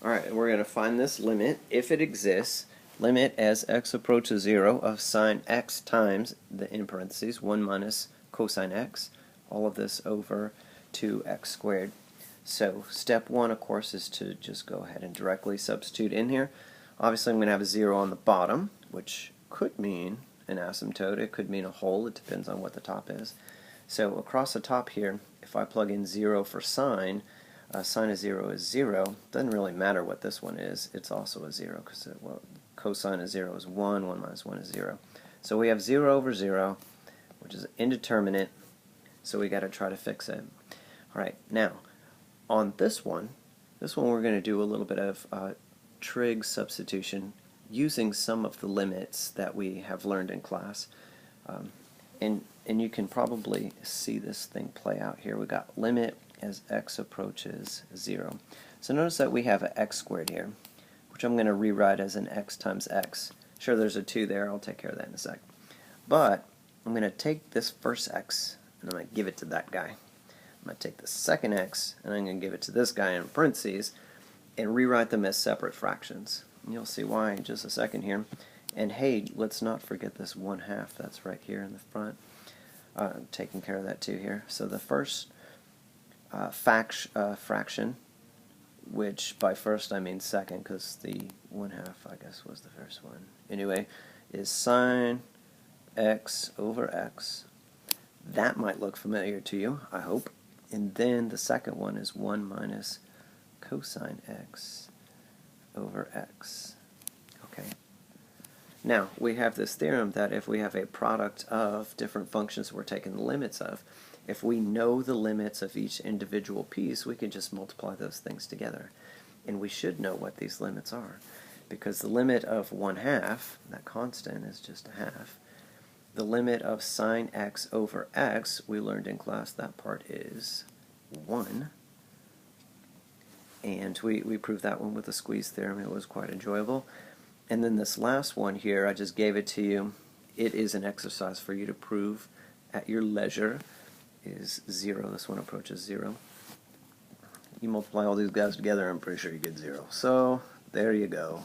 Alright, we're going to find this limit, if it exists, limit as x approaches 0 of sine x times, in parentheses, 1 minus cosine x, all of this over 2x squared. So step 1, of course, is to just go ahead and directly substitute in here. Obviously I'm going to have a 0 on the bottom, which could mean an asymptote, it could mean a hole, it depends on what the top is. So across the top here, if I plug in 0 for sine, sine of 0 is 0. Doesn't really matter what this one is. It's also a 0 because cosine of 0 is 1. 1 minus 1 is 0. So we have 0 over 0, which is indeterminate. So we got to try to fix it. All right. Now, on this one we're going to do a little bit of trig substitution using some of the limits that we have learned in class. And you can probably see this thing play out here. We got limit as x approaches 0. So notice that we have an x squared here, which I'm going to rewrite as an x times x. Sure, there's a 2 there. I'll take care of that in a sec. But I'm going to take this first x, and I'm going to give it to that guy. I'm going to take the second x, and I'm going to give it to this guy in parentheses, and rewrite them as separate fractions. And you'll see why in just a second here. And hey, let's not forget this 1/2 that's right here in the front. Taking care of that too here. So the first fraction, which by first I mean second because the 1/2 I guess was the first one. Anyway, is sine x over x. That might look familiar to you, I hope. And then the second one is 1 minus cosine x over x. Okay. Now, we have this theorem that if we have a product of different functions we're taking the limits of, if we know the limits of each individual piece, we can just multiply those things together. And we should know what these limits are, because the limit of 1/2, that constant is just a half. The limit of sine x over x, we learned in class that part is 1. And we proved that one with the squeeze theorem. It was quite enjoyable. And then this last one here, I just gave it to you. It is an exercise for you to prove at your leisure. Is 0. This one approaches 0. You multiply all these guys together, I'm pretty sure you get 0. So there you go.